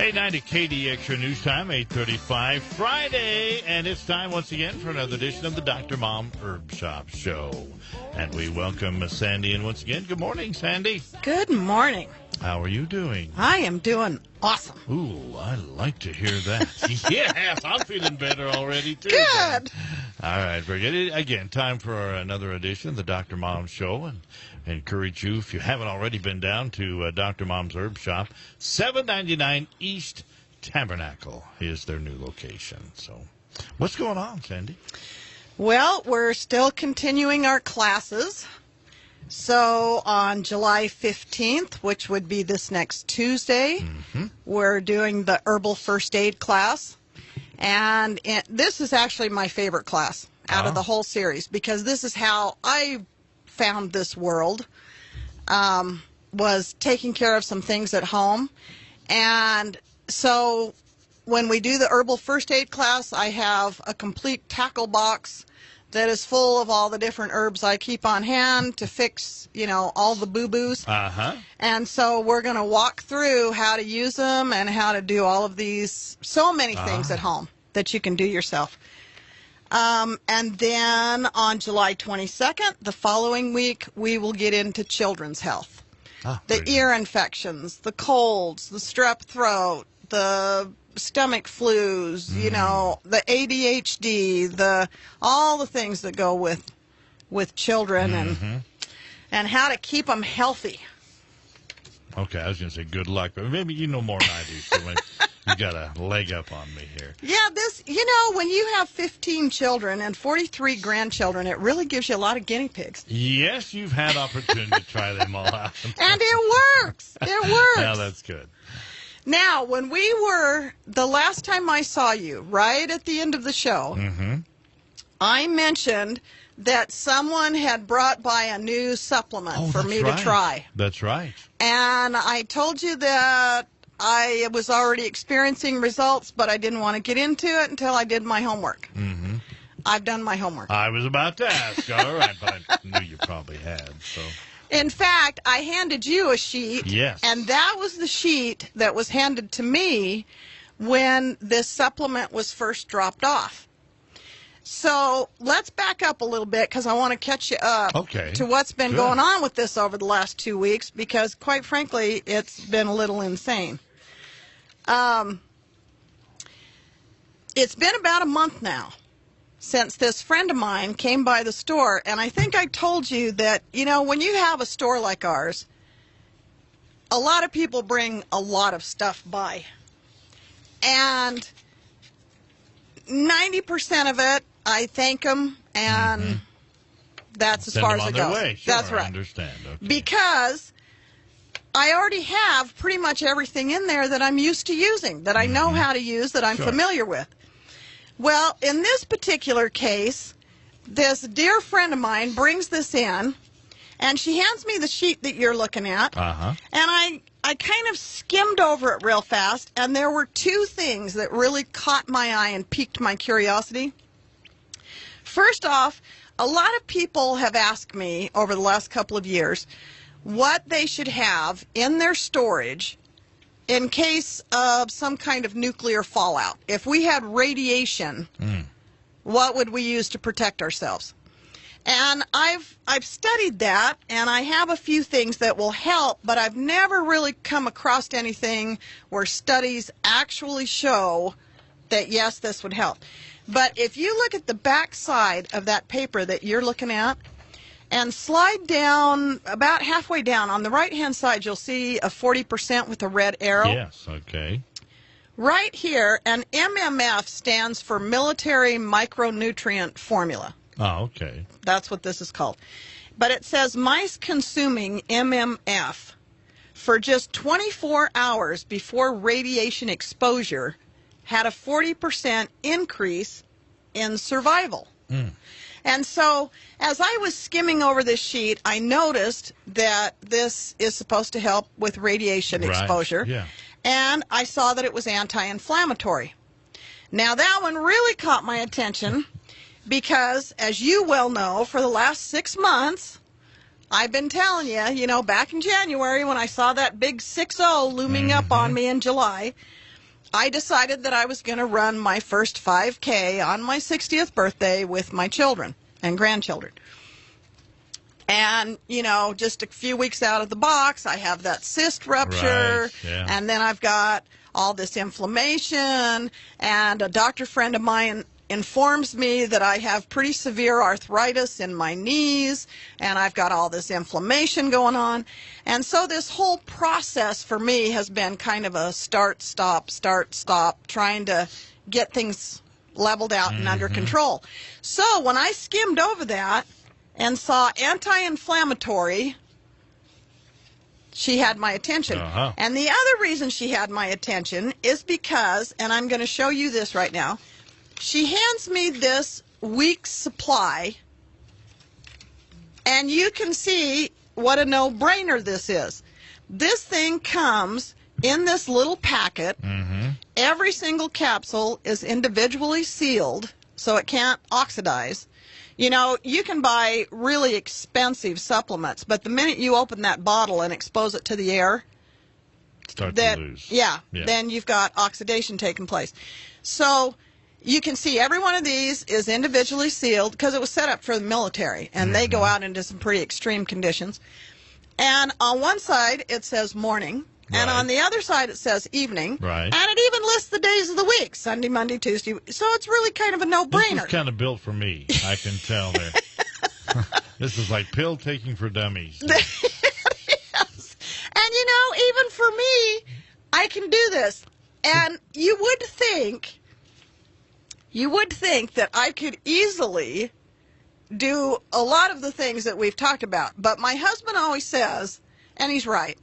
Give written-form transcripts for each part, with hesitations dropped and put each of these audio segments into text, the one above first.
8:90 KDXR News Time, 8:35 Friday, and it's time once again for another edition of the Dr. Mom Herb Shop Show. And we welcome Miss Sandy in once again. Good morning, Sandy. Good morning. How are you doing? I am doing awesome. Ooh, I like to hear that. Yes, I'm feeling better already, too. Good. All right, very good. Again, time for another edition of the Dr. Mom Show, and I encourage you, if you haven't already been down to Dr. Mom's Herb Shop, 799 East Tabernacle is their new location. So, what's going on, Sandy? Well, we're still continuing our classes. So on July 15th, which would be this next Tuesday, we're doing the herbal first aid class. And this is actually my favorite class out of the whole series, because this is how I found this world, was taking care of some things at home. And so when we do the herbal first aid class, I have a complete tackle box that is full of all the different herbs I keep on hand to fix, all the boo-boos. And so we're going to walk through how to use them and how to do all of these, so many things at home that you can do yourself. And then on July 22nd, the following week, we will get into children's health. The ear infections, the colds, the strep throat, the stomach flus, the ADHD, all the things that go with children, and how to keep them healthy. Okay, I was going to say good luck, but maybe you know more than I do, so you got a leg up on me here. Yeah, when you have 15 children and 43 grandchildren, it really gives you a lot of guinea pigs. Yes, you've had opportunity to try them all out. And it works. It works. Yeah, that's good. Now, the last time I saw you, right at the end of the show, I mentioned that someone had brought by a new supplement for me to try. That's right. And I told you that I was already experiencing results, but I didn't want to get into it until I did my homework. I've done my homework. I was about to ask. All right, but I knew you probably had, so... In fact, I handed you a sheet, yes, and that was the sheet that was handed to me when this supplement was first dropped off. So let's back up a little bit, because I want to catch you up to what's been going on with this over the last 2 weeks, because quite frankly, it's been a little insane. It's been about a month now since this friend of mine came by the store, and I think I told you that, when you have a store like ours, a lot of people bring a lot of stuff by. And 90% of it, I thank them, and that's as far as it goes. Way. Sure, that's right. I understand. Okay. Because I already have pretty much everything in there that I'm used to using, that I know how to use, that I'm familiar with. Well, in this particular case, this dear friend of mine brings this in, and she hands me the sheet that you're looking at, and I kind of skimmed over it real fast, and there were two things that really caught my eye and piqued my curiosity. First off, a lot of people have asked me over the last couple of years what they should have in their storage in case of some kind of nuclear fallout. If we had radiation, what would we use to protect ourselves? And I've studied that, and I have a few things that will help, but I've never really come across anything where studies actually show that, yes, this would help. But if you look at the back side of that paper that you're looking at, and slide down about halfway down. On the right-hand side, you'll see a 40% with a red arrow. Yes, okay. Right here, an MMF stands for Military Micronutrient Formula. Oh, okay. That's what this is called. But it says mice consuming MMF for just 24 hours before radiation exposure had a 40% increase in survival. And so, as I was skimming over this sheet, I noticed that this is supposed to help with radiation exposure. Yeah. And I saw that it was anti-inflammatory. Now, that one really caught my attention because, as you well know, for the last 6 months, I've been telling you, back in January when I saw that big 6-0 looming up on me in July, I decided that I was going to run my first 5K on my 60th birthday with my children and grandchildren. And, you know, just a few weeks out of the box, I have that cyst rupture, Right, yeah. and then I've got all this inflammation, and a doctor friend of mine informs me that I have pretty severe arthritis in my knees, and I've got all this inflammation going on. And so this whole process for me has been kind of a start, stop, trying to get things leveled out and under control. So when I skimmed over that and saw anti-inflammatory, she had my attention. Uh-huh. And the other reason she had my attention is because, and I'm going to show you this right now, she hands me this week's supply, and you can see what a no-brainer this is. This thing comes in this little packet. Mm-hmm. Every single capsule is individually sealed, so it can't oxidize. You know, you can buy really expensive supplements, but the minute you open that bottle and expose it to the air, Start to lose. Yeah, then you've got oxidation taking place. So you can see every one of these is individually sealed because it was set up for the military, and they go out into some pretty extreme conditions. And on one side, it says morning, and on the other side, it says evening. Right. And it even lists the days of the week, Sunday, Monday, Tuesday. So it's really kind of a This no-brainer. is kind of built for me. I can tell there. This is like pill taking for dummies. Yes. And, you know, even for me, I can do this. And you would think that I could easily do a lot of the things that we've talked about. But my husband always says, and he's right,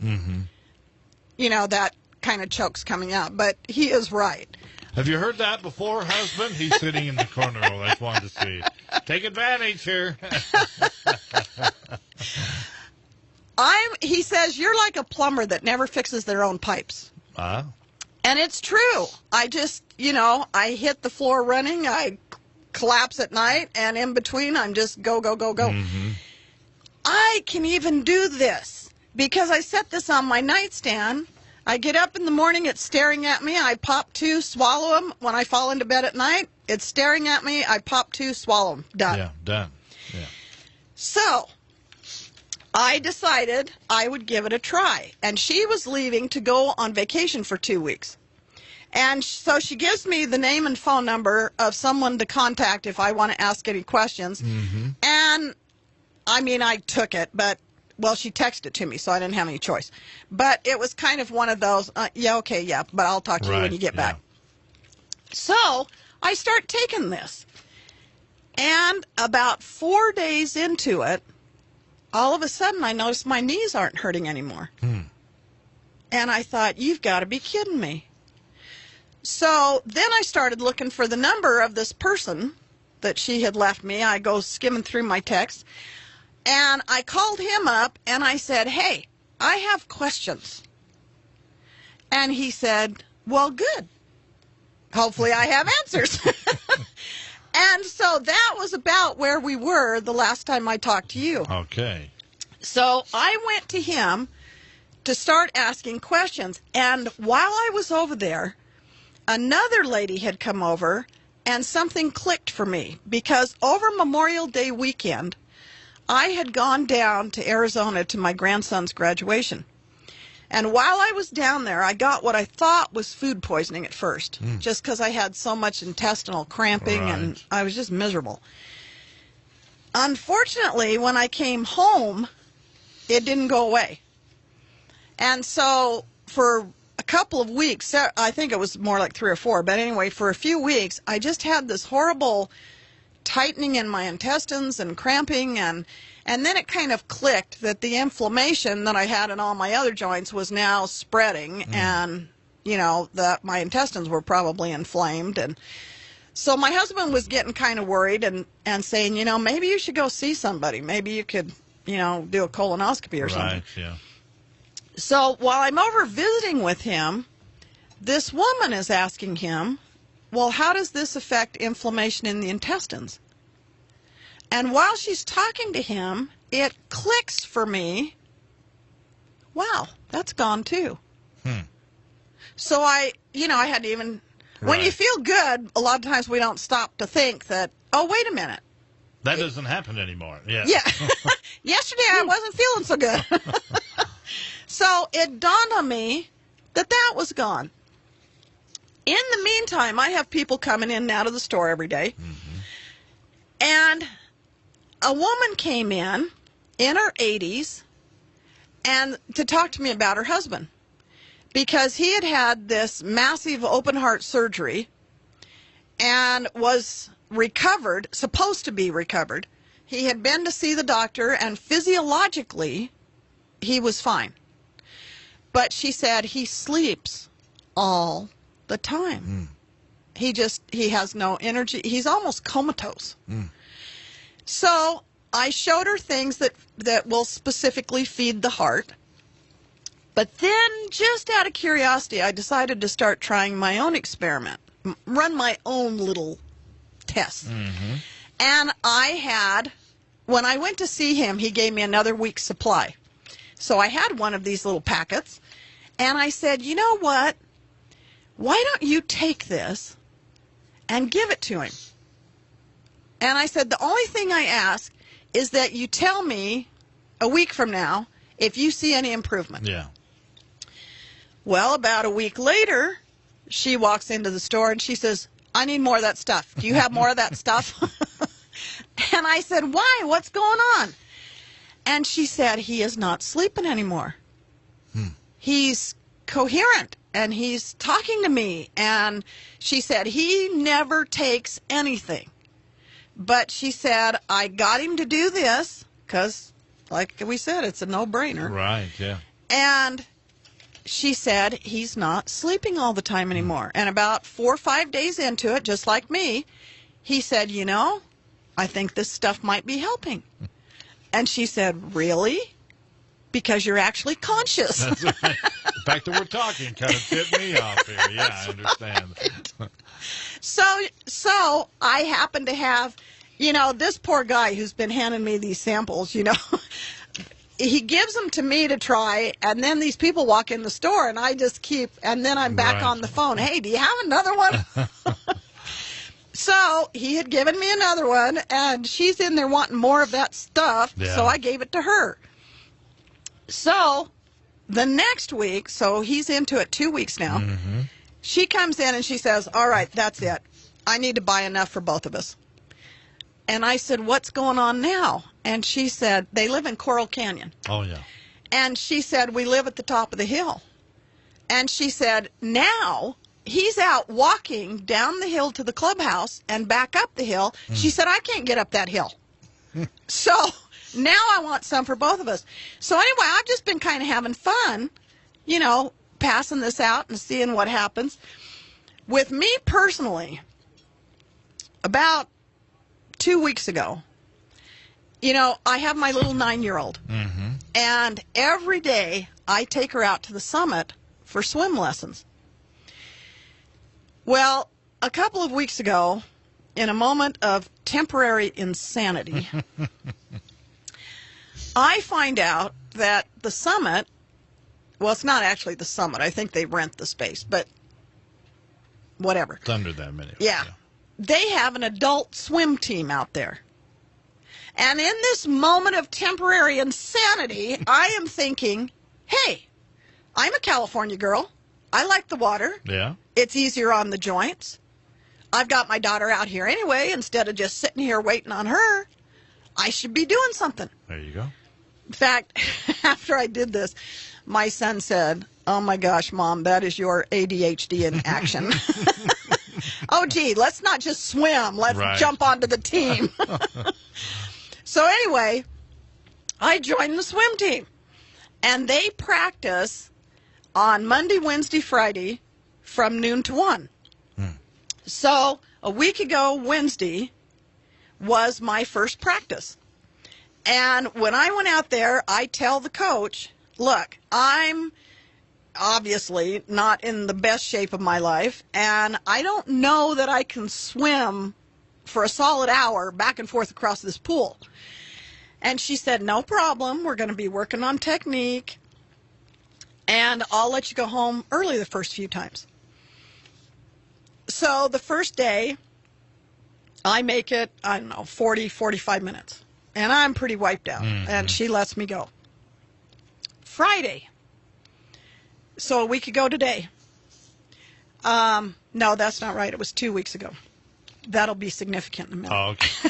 you know, that kind of choke's coming out, but he is right. Have you heard that before, husband? He's sitting in the corner. I just wanted to see. Take advantage here. He says, you're like a plumber that never fixes their own pipes. Ah. And it's true. I just, you know, I hit the floor running, I collapse at night, and in between, I'm just go. I can even do this because I set this on my nightstand. I get up in the morning, it's staring at me. I pop two, swallow them. When I fall into bed at night, it's staring at me. I pop two, swallow them. Done. Yeah, done. Yeah. So I decided I would give it a try. And she was leaving to go on vacation for 2 weeks. And so she gives me the name and phone number of someone to contact if I want to ask any questions. And, I mean, I took it, but, well, she texted it to me, so I didn't have any choice. But it was kind of one of those, but I'll talk to you when you get back. So I start taking this. And about 4 days into it, all of a sudden I noticed my knees aren't hurting anymore. And I thought, you've got to be kidding me. So then I started looking for the number of this person that she had left me. I go skimming through my texts, and I called him up, and I said, hey, I have questions. And he said, well, good. Hopefully I have answers. And so that was about where we were the last time I talked to you. Okay. So I went to him to start asking questions, and while I was over there, another lady had come over, and something clicked for me, because over Memorial Day weekend, I had gone down to Arizona to my grandson's graduation. And while I was down there, I got what I thought was food poisoning at first, just because I had so much intestinal cramping, and I was just miserable. Unfortunately, when I came home, it didn't go away. And so for a couple of weeks, I think it was more like 3 or 4, but anyway, for a few weeks, I just had this horrible tightening in my intestines and cramping, and then it kind of clicked that the inflammation that I had in all my other joints was now spreading, and, you know, that my intestines were probably inflamed. And so my husband was getting kind of worried and saying, you know, maybe you should go see somebody. Maybe you could, you know, do a colonoscopy or something. Right, yeah. So while I'm over visiting with him, this woman is asking him, well, how does this affect inflammation in the intestines? And while she's talking to him, it clicks for me, wow, that's gone too. So I had to even, when Right. you feel good, a lot of times we don't stop to think that, oh, wait a minute. That doesn't happen anymore. Yeah. Yeah. Yesterday I wasn't feeling so good. So it dawned on me that that was gone. In the meantime, I have people coming in and out of the store every day. And a woman came in her 80s and to talk to me about her husband, because he had had this massive open heart surgery and was recovered, supposed to be recovered. He had been to see the doctor, and physiologically he was fine. But she said he sleeps all the time. He has no energy. He's almost comatose. So I showed her things that will specifically feed the heart. But then, just out of curiosity, I decided to start trying my own experiment, run my own little tests. And when I went to see him, he gave me another week's supply. So I had one of these little packets, and I said, you know what? Why don't you take this and give it to him? And I said, the only thing I ask is that you tell me a week from now if you see any improvement. Yeah. Well, about a week later, she walks into the store and she says, I need more of that stuff. Do you have more of that stuff? And I said, why? What's going on? And she said, he is not sleeping anymore. He's coherent and he's talking to me. And she said, he never takes anything. But she said, I got him to do this because, like we said, it's a no-brainer. Right, yeah. And she said, he's not sleeping all the time anymore. And about 4 or 5 days into it, just like me, he said, you know, I think this stuff might be helping. And she said, really? Because you're actually conscious. That's right. The fact that we're talking kind of tipped me off here. Yeah, I understand. So I happen to have, this poor guy who's been handing me these samples, he gives them to me to try, and then these people walk in the store, and I just and then I'm back Right. on the phone. Hey, do you have another one? So he had given me another one, and she's in there wanting more of that stuff, Yeah. so I gave it to her. So the next week, so he's into it 2 weeks now, she comes in and she says, all right, that's it. I need to buy enough for both of us. And I said, what's going on now? And she said, they live in Coral Canyon. Oh, yeah. And she said, we live at the top of the hill. And she said, now he's out walking down the hill to the clubhouse and back up the hill. She said, I can't get up that hill. So now I want some for both of us. So anyway, I've just been kind of having fun, passing this out and seeing what happens. With me personally, about 2 weeks ago, I have my little 9-year-old. And every day I take her out to the summit for swim lessons. Well, a couple of weeks ago, in a moment of temporary insanity, I find out that the summit, well, it's not actually the summit. I think they rent the space, but whatever. It's under them anyway. Yeah. They have an adult swim team out there. And in this moment of temporary insanity, I am thinking, hey, I'm a California girl. I like the water. Yeah. It's easier on the joints. I've got my daughter out here anyway. Instead of just sitting here waiting on her, I should be doing something. There you go. In fact, after I did this, my son said, oh my gosh, Mom, that is your ADHD in action. Oh, gee, let's not just swim. Let's Right. jump onto the team. So anyway, I joined the swim team. And they practice on Monday, Wednesday, Friday from noon to 1. So a week ago, Wednesday, was my first practice. And when I went out there, I tell the coach, look, I'm obviously not in the best shape of my life, and I don't know that I can swim for a solid hour back and forth across this pool. And she said, no problem. We're going to be working on technique. and I'll let you go home early the first few times. So the first day, I make it, 40, 45 minutes. And I'm pretty wiped out. And she lets me go. Friday. So a week ago today. No, that's not right. It was 2 weeks ago. That'll be significant in a minute. Oh, okay.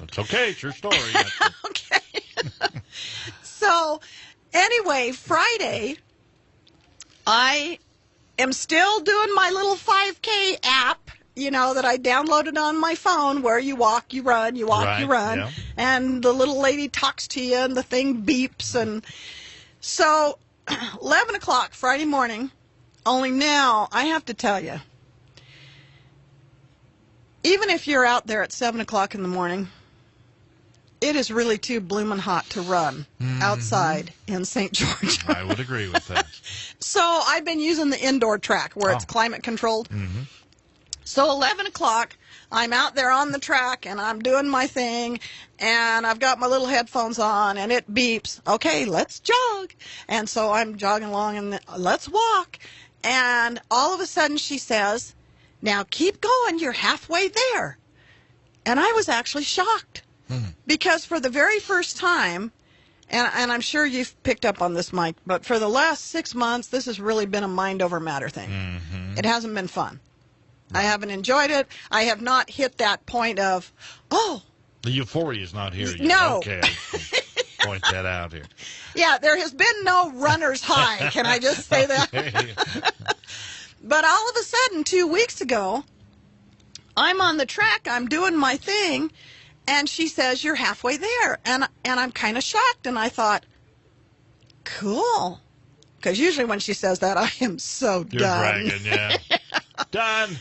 It's okay. It's your story. Okay. So, anyway, Friday, I am still doing my little 5K app, that I downloaded on my phone, where you walk, you run, you walk, you run. Yeah. And the little lady talks to you, and the thing beeps. And so, 11 o'clock Friday morning, only now, I have to tell you, even if you're out there at 7 o'clock in the morning, it is really too bloomin' hot to run outside in St. George. I would agree with that. So I've been using the indoor track where it's climate controlled. So 11 o'clock, I'm out there on the track, and I'm doing my thing, and I've got my little headphones on, and it beeps. Okay, let's jog. And so I'm jogging along, and let's walk. And all of a sudden she says, now keep going, you're halfway there. And I was actually shocked. Because for the very first time, and I'm sure you've picked up on this, Mike, but for the last 6 months, this has really been a mind over matter thing. It hasn't been fun. I haven't enjoyed it. I have not hit that point of, The euphoria is not here yet. No. Okay, point that out here. Yeah, there has been no runner's high. Can I just say that? Okay. But all of a sudden, 2 weeks ago, I'm on the track, I'm doing my thing, and she says, you're halfway there. And I'm kind of shocked, and I thought, cool. Because usually when she says that, I am so You're done. bragging, yeah. Done.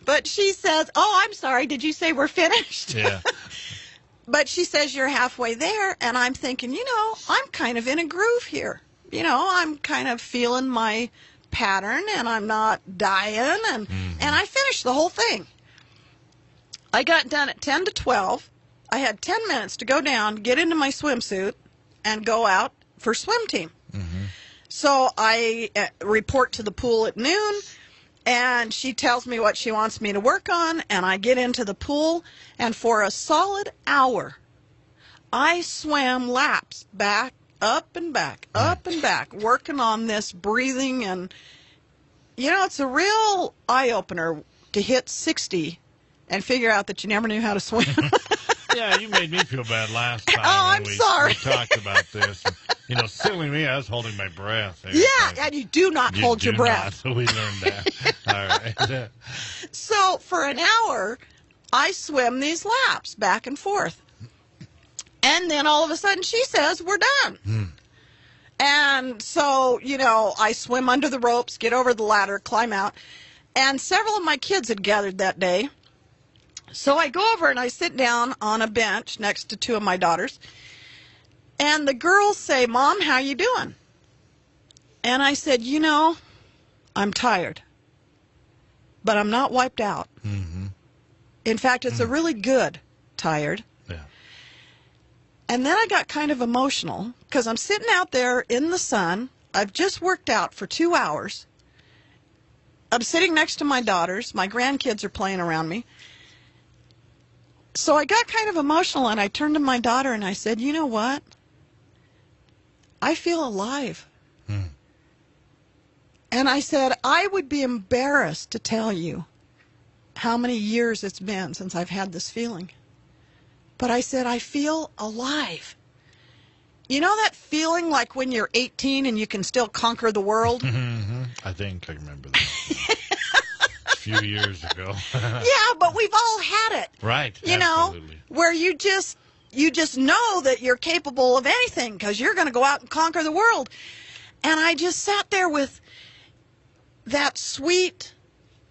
But she says, I'm sorry, did you say we're finished? Yeah. But she says, you're halfway there, and I'm thinking, I'm kind of in a groove here. I'm kind of feeling my pattern, and I'm not dying, and I finished the whole thing. I got done at 10 to 12. I had 10 minutes to go down, get into my swimsuit, and go out for swim team. So I report to the pool at noon, and she tells me what she wants me to work on, and I get into the pool, and for a solid hour, I swam laps back, up and back, working on this breathing, and, it's a real eye-opener to hit 60 and figure out that you never knew how to swim. Yeah, you made me feel bad last time. I'm sorry. We talked about this. Silly me, I was holding my breath. Yeah, and you do not hold your breath. Not. We learned that. All right. So for an hour, I swim these laps back and forth. And then all of a sudden she says, we're done. And so, I swim under the ropes, get over the ladder, climb out. And several of my kids had gathered that day. So I go over and I sit down on a bench next to two of my daughters. And the girls say, Mom, how you doing? And I said, I'm tired. But I'm not wiped out. In fact, it's a really good tired. Yeah. And then I got kind of emotional because I'm sitting out there in the sun. I've just worked out for 2 hours. I'm sitting next to my daughters. My grandkids are playing around me. So I got kind of emotional, and I turned to my daughter and I said, you know what? I feel alive. And I said, I would be embarrassed to tell you how many years it's been since I've had this feeling. But I said, I feel alive. You know that feeling like when you're 18 and you can still conquer the world? I think I remember that. A few years ago. Yeah, but we've all had it. Right. Absolutely. Where you just know that you're capable of anything because you're going to go out and conquer the world. And I just sat there with that sweet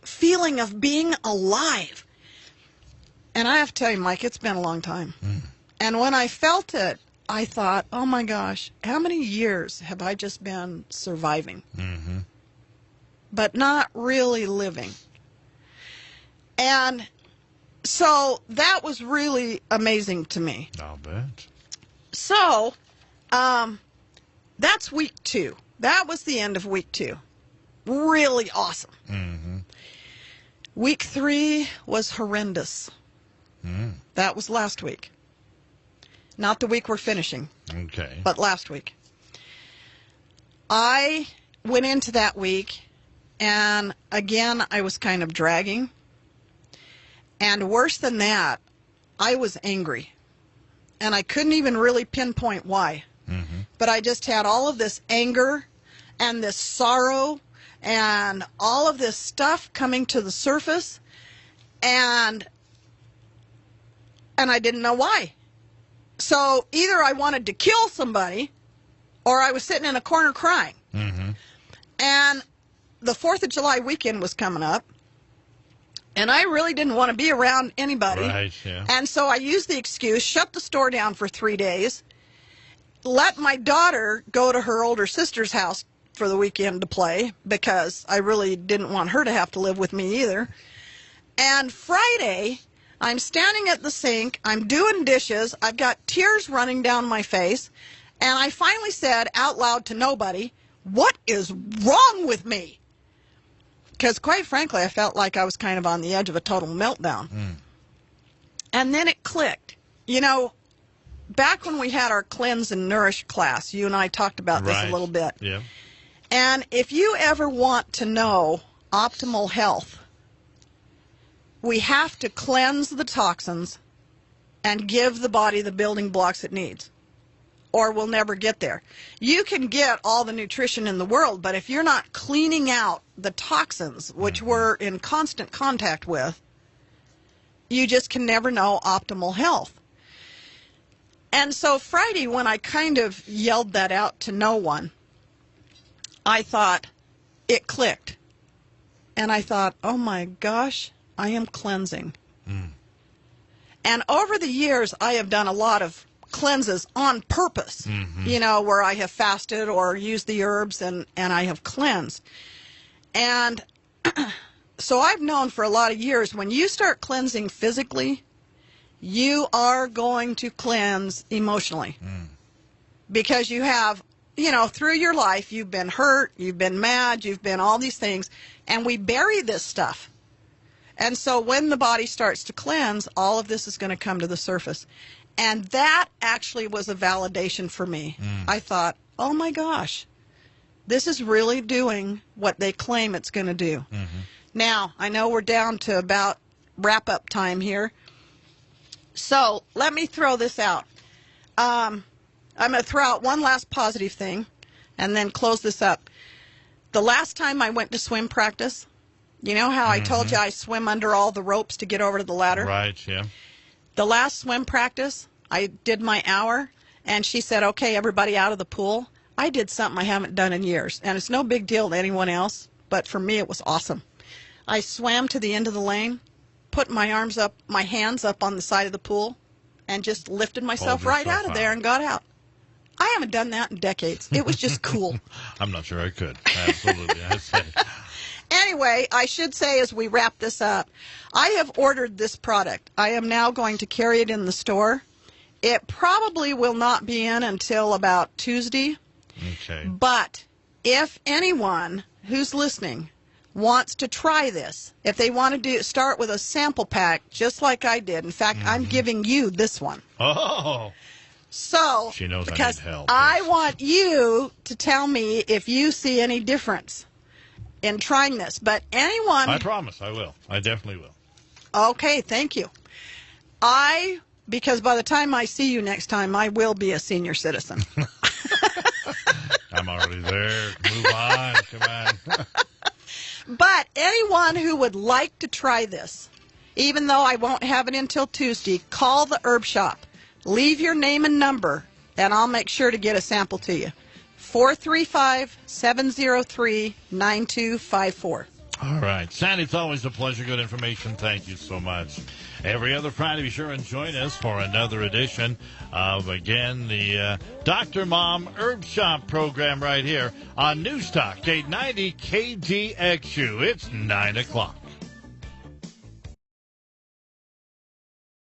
feeling of being alive. And I have to tell you, Mike, it's been a long time. And when I felt it, I thought, oh my gosh, how many years have I just been surviving? But not really living. And so that was really amazing to me. I'll bet. So, That's week 2. That was the end of week 2. Really awesome. Mm-hmm. Week 3 was horrendous. Mm. That was last week. Not the week we're finishing, Okay. but last week. I went into that week, and again, I was kind of dragging. And worse than that, I was angry. And I couldn't even really pinpoint why. Mm-hmm. But I just had all of this anger and this sorrow and all of this stuff coming to the surface, and I didn't know why. So either I wanted to kill somebody, or I was sitting in a corner crying. Mm-hmm. And the 4th of July weekend was coming up, and I really didn't want to be around anybody. Right, yeah. And so I used the excuse, shut the store down for 3 days, let my daughter go to her older sister's house for the weekend to play, because I really didn't want her to have to live with me either. And Friday, I'm standing at the sink, I'm doing dishes, I've got tears running down my face, and I finally said out loud to nobody, "What is wrong with me?" Because quite frankly, I felt like I was kind of on the edge of a total meltdown. Mm. And then it clicked. You know, back when we had our Cleanse and Nourish class, you and I talked about this a little bit. Yeah. And if you ever want to know optimal health, we have to cleanse the toxins and give the body the building blocks it needs, or we'll never get there. You can get all the nutrition in the world, but if you're not cleaning out the toxins, which we're in constant contact with, you just can never know optimal health. And so Friday, when I kind of yelled that out to no one, I thought, it clicked. And I thought, oh my gosh, I am cleansing. Mm. And over the years, I have done a lot of cleanses on purpose, you know, where I have fasted or used the herbs and I have cleansed. And so I've known for a lot of years, when you start cleansing physically, you are going to cleanse emotionally. Mm. Because you have, you know, through your life, you've been hurt, you've been mad, you've been all these things, and we bury this stuff. And so when the body starts to cleanse, all of this is going to come to the surface. And that actually was a validation for me. Mm. I thought, oh my gosh, this is really doing what they claim it's going to do. Mm-hmm. Now, I know we're down to about wrap-up time here. So let me throw this out. I'm going to throw out one last positive thing and then close this up. The last time I went to swim practice, you know how I told you I swim under all the ropes to get over to the ladder? Right, yeah. The last swim practice, I did my hour, and she said, okay, everybody out of the pool. I did something I haven't done in years, and it's no big deal to anyone else, but for me it was awesome. I swam to the end of the lane, put my arms up, my hands up on the side of the pool, and just lifted myself right out of there and got out. I haven't done that in decades. It was just cool. I'm not sure I could. Absolutely. I say. Anyway, I should say as we wrap this up, I have ordered this product. I am now going to carry it in the store. It probably will not be in until about Tuesday. Okay. But if anyone who's listening wants to try this, if they want to start with a sample pack, just like I did. In fact, I'm giving you this one. Oh. So, She knows because I need help. I want you to tell me if you see any difference in trying this. But anyone... I promise I will. I definitely will. Okay, thank you. Because by the time I see you next time, I will be a senior citizen. I'm already there. Move on. Come on. But anyone who would like to try this, even though I won't have it until Tuesday, call the herb shop. Leave your name and number, and I'll make sure to get a sample to you. 435-703-9254. All right. Sandy, it's always a pleasure. Good information. Thank you so much. Every other Friday, be sure and join us for another edition of, again, the Dr. Mom Herb Shop program right here on News Talk 890 KGXU. It's 9 o'clock.